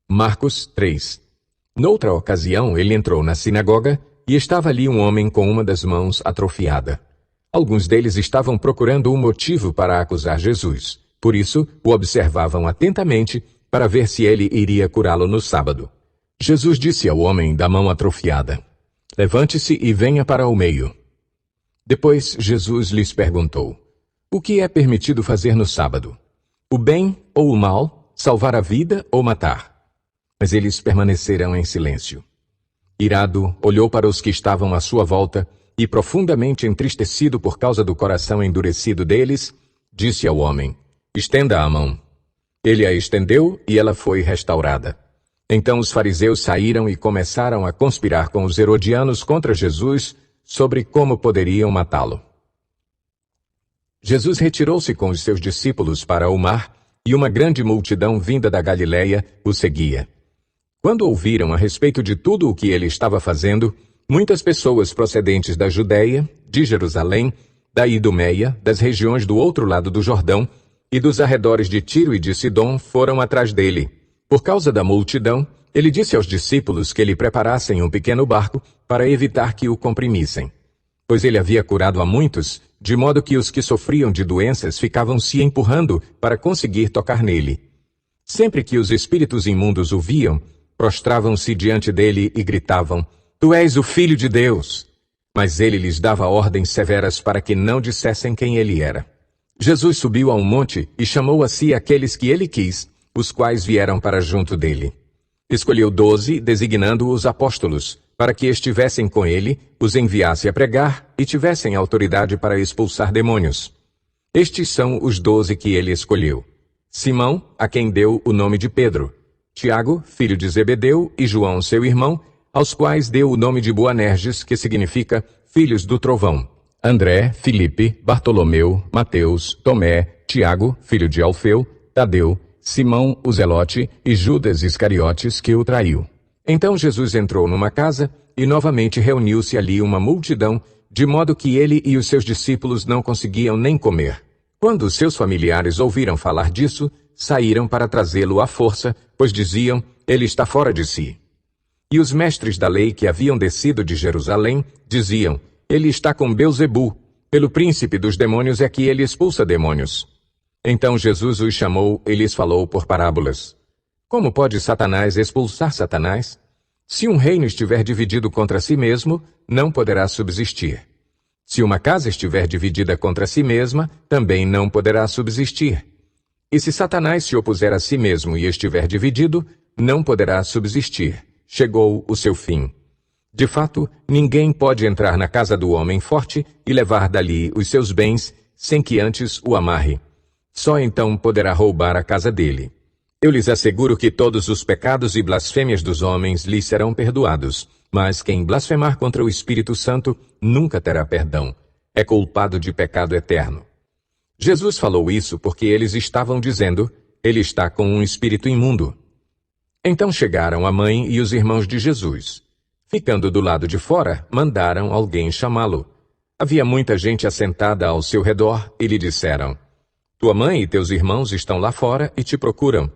Marcos 3. Noutra ocasião, ele entrou na sinagoga e estava ali um homem com uma das mãos atrofiada. Alguns deles estavam procurando um motivo para acusar Jesus. Por isso, o observavam atentamente para ver se ele iria curá-lo no sábado. Jesus disse ao homem da mão atrofiada: "Levante-se e venha para o meio." Depois, Jesus lhes perguntou: "O que é permitido fazer no sábado? O bem ou o mal? Salvar a vida ou matar?" Mas eles permaneceram em silêncio. Irado, olhou para os que estavam à sua volta e, profundamente entristecido por causa do coração endurecido deles, disse ao homem: "Estenda a mão." Ele a estendeu e ela foi restaurada. Então os fariseus saíram e começaram a conspirar com os herodianos contra Jesus sobre como poderiam matá-lo. Jesus retirou-se com os seus discípulos para o mar e uma grande multidão vinda da Galiléia o seguia. Quando ouviram a respeito de tudo o que ele estava fazendo, muitas pessoas procedentes da Judéia, de Jerusalém, da Idumeia, das regiões do outro lado do Jordão e dos arredores de Tiro e de Sidom foram atrás dele. Por causa da multidão, ele disse aos discípulos que lhe preparassem um pequeno barco para evitar que o comprimissem. Pois ele havia curado a muitos, de modo que os que sofriam de doenças ficavam se empurrando para conseguir tocar nele. Sempre que os espíritos imundos o viam, prostravam-se diante dele e gritavam: "Tu és o Filho de Deus!" Mas ele lhes dava ordens severas para que não dissessem quem ele era. Jesus subiu a um monte e chamou a si aqueles que ele quis, os quais vieram para junto dele. Escolheu 12, designando-os apóstolos, para que estivessem com ele, os enviasse a pregar e tivessem autoridade para expulsar demônios. Estes são os 12 que ele escolheu: Simão, a quem deu o nome de Pedro; Tiago, filho de Zebedeu, e João, seu irmão, aos quais deu o nome de Boanerges, que significa filhos do trovão; André, Filipe, Bartolomeu, Mateus, Tomé, Tiago, filho de Alfeu, Tadeu, Simão, o Zelote, e Judas Iscariotes, que o traiu. Então Jesus entrou numa casa e novamente reuniu-se ali uma multidão, de modo que ele e os seus discípulos não conseguiam nem comer. Quando seus familiares ouviram falar disso, saíram para trazê-lo à força, pois diziam: "Ele está fora de si." E os mestres da lei que haviam descido de Jerusalém diziam: "Ele está com Belzebu, pelo príncipe dos demônios é que ele expulsa demônios." Então Jesus os chamou e lhes falou por parábolas: "Como pode Satanás expulsar Satanás? Se um reino estiver dividido contra si mesmo, não poderá subsistir. Se uma casa estiver dividida contra si mesma, também não poderá subsistir. E se Satanás se opuser a si mesmo e estiver dividido, não poderá subsistir. Chegou o seu fim. De fato, ninguém pode entrar na casa do homem forte e levar dali os seus bens, sem que antes o amarre. Só então poderá roubar a casa dele. Eu lhes asseguro que todos os pecados e blasfêmias dos homens lhes serão perdoados, mas quem blasfemar contra o Espírito Santo nunca terá perdão. É culpado de pecado eterno." Jesus falou isso porque eles estavam dizendo: "Ele está com um espírito imundo." Então chegaram a mãe e os irmãos de Jesus. Ficando do lado de fora, mandaram alguém chamá-lo. Havia muita gente assentada ao seu redor e lhe disseram: "Tua mãe e teus irmãos estão lá fora e te procuram."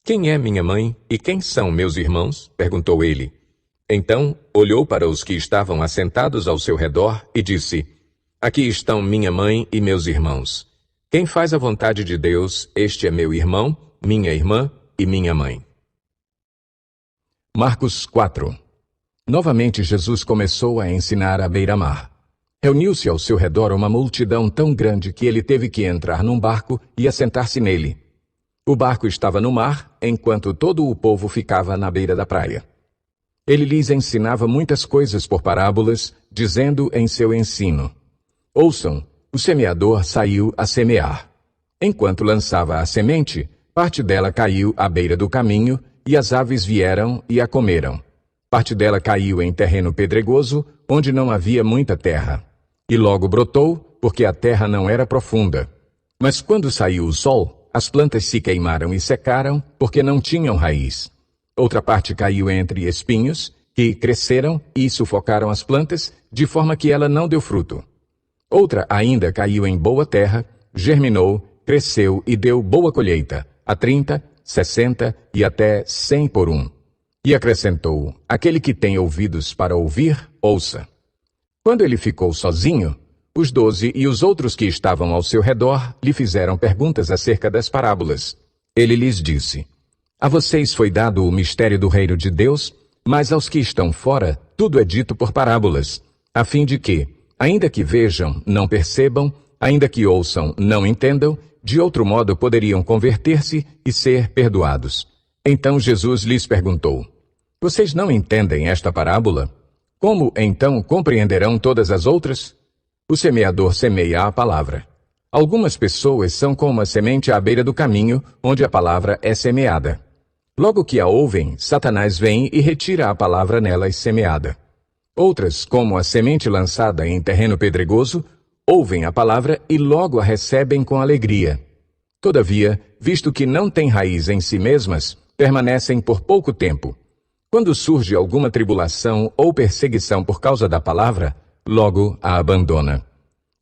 "Quem é minha mãe e quem são meus irmãos?" perguntou ele. Então olhou para os que estavam assentados ao seu redor e disse: "Aqui estão minha mãe e meus irmãos. Quem faz a vontade de Deus, este é meu irmão, minha irmã e minha mãe." Marcos 4. Novamente Jesus começou a ensinar à beira-mar. Reuniu-se ao seu redor uma multidão tão grande que ele teve que entrar num barco e assentar-se nele. O barco estava no mar, enquanto todo o povo ficava na beira da praia. Ele lhes ensinava muitas coisas por parábolas, dizendo em seu ensino: "Ouçam, o semeador saiu a semear. Enquanto lançava a semente, parte dela caiu à beira do caminho, e as aves vieram e a comeram. Parte dela caiu em terreno pedregoso, onde não havia muita terra. E logo brotou, porque a terra não era profunda. Mas quando saiu o sol, as plantas se queimaram e secaram, porque não tinham raiz. Outra parte caiu entre espinhos, que cresceram e sufocaram as plantas, de forma que ela não deu fruto. Outra ainda caiu em boa terra, germinou, cresceu e deu boa colheita, a 30, 60 e até 100 por um. E acrescentou: aquele que tem ouvidos para ouvir, ouça. Quando ele ficou sozinho, os 12 e os outros que estavam ao seu redor lhe fizeram perguntas acerca das parábolas. Ele lhes disse: a vocês foi dado o mistério do reino de Deus, mas aos que estão fora, tudo é dito por parábolas, a fim de que, ainda que vejam, não percebam, ainda que ouçam, não entendam, de outro modo poderiam converter-se e ser perdoados. Então Jesus lhes perguntou: vocês não entendem esta parábola? Como, então, compreenderão todas as outras? O semeador semeia a palavra. Algumas pessoas são como a semente à beira do caminho, onde a palavra é semeada. Logo que a ouvem, Satanás vem e retira a palavra nelas semeada. Outras, como a semente lançada em terreno pedregoso, ouvem a palavra e logo a recebem com alegria. Todavia, visto que não têm raiz em si mesmas, permanecem por pouco tempo. Quando surge alguma tribulação ou perseguição por causa da palavra, logo a abandona.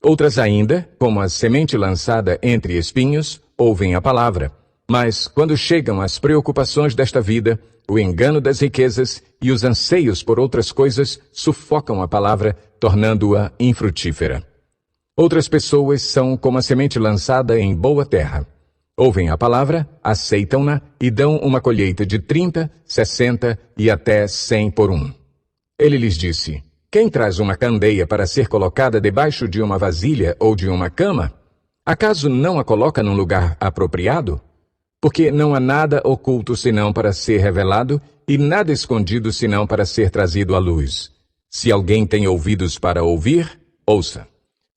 Outras ainda, como a semente lançada entre espinhos, ouvem a palavra, mas quando chegam as preocupações desta vida, o engano das riquezas e os anseios por outras coisas sufocam a palavra, tornando-a infrutífera. Outras pessoas são como a semente lançada em boa terra. Ouvem a palavra, aceitam-na e dão uma colheita de 30, 60 e até 100 por um. Ele lhes disse: quem traz uma candeia para ser colocada debaixo de uma vasilha ou de uma cama? Acaso não a coloca num lugar apropriado? Porque não há nada oculto senão para ser revelado, e nada escondido senão para ser trazido à luz. Se alguém tem ouvidos para ouvir, ouça.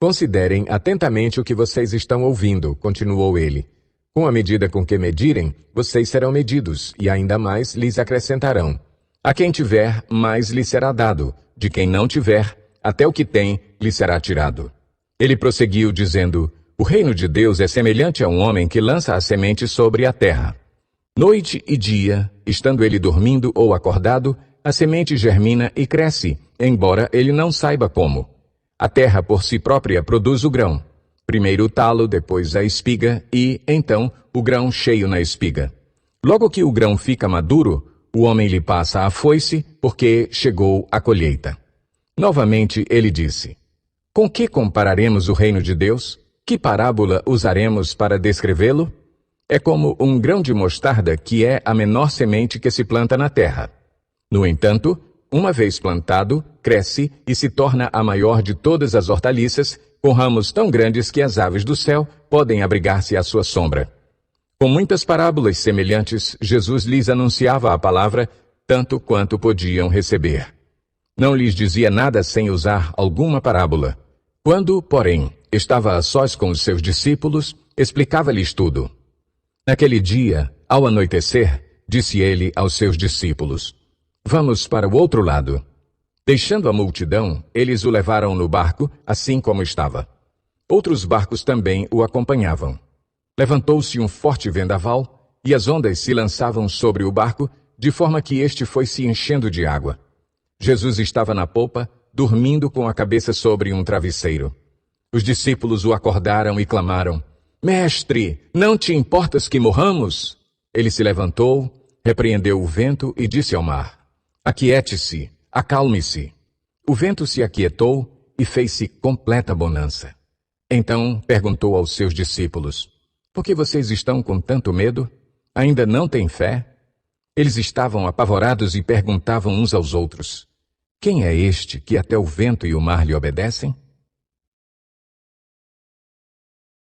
Considerem atentamente o que vocês estão ouvindo, continuou ele. Com a medida com que medirem, vocês serão medidos, e ainda mais lhes acrescentarão. A quem tiver, mais lhe será dado. De quem não tiver, até o que tem, lhe será tirado. Ele prosseguiu, dizendo: o reino de Deus é semelhante a um homem que lança a semente sobre a terra. Noite e dia, estando ele dormindo ou acordado, a semente germina e cresce, embora ele não saiba como. A terra por si própria produz o grão. Primeiro o talo, depois a espiga e, então, o grão cheio na espiga. Logo que o grão fica maduro, o homem lhe passa a foice, porque chegou a colheita. Novamente ele disse: com que compararemos o reino de Deus? Que parábola usaremos para descrevê-lo? É como um grão de mostarda que é a menor semente que se planta na terra. No entanto, uma vez plantado, cresce e se torna a maior de todas as hortaliças, com ramos tão grandes que as aves do céu podem abrigar-se à sua sombra. Com muitas parábolas semelhantes, Jesus lhes anunciava a palavra, tanto quanto podiam receber. Não lhes dizia nada sem usar alguma parábola. Quando, porém, estava a sós com os seus discípulos, explicava-lhes tudo. Naquele dia, ao anoitecer, disse ele aos seus discípulos: vamos para o outro lado. Deixando a multidão, eles o levaram no barco, assim como estava. Outros barcos também o acompanhavam. Levantou-se um forte vendaval, e as ondas se lançavam sobre o barco, de forma que este foi se enchendo de água. Jesus estava na popa, dormindo com a cabeça sobre um travesseiro. Os discípulos o acordaram e clamaram: Mestre, não te importas que morramos? Ele se levantou, repreendeu o vento e disse ao mar: Aquiete-se, acalme-se. O vento se aquietou e fez-se completa bonança. Então perguntou aos seus discípulos: Por que vocês estão com tanto medo? Ainda não têm fé? Eles estavam apavorados e perguntavam uns aos outros: Quem é este que até o vento e o mar lhe obedecem?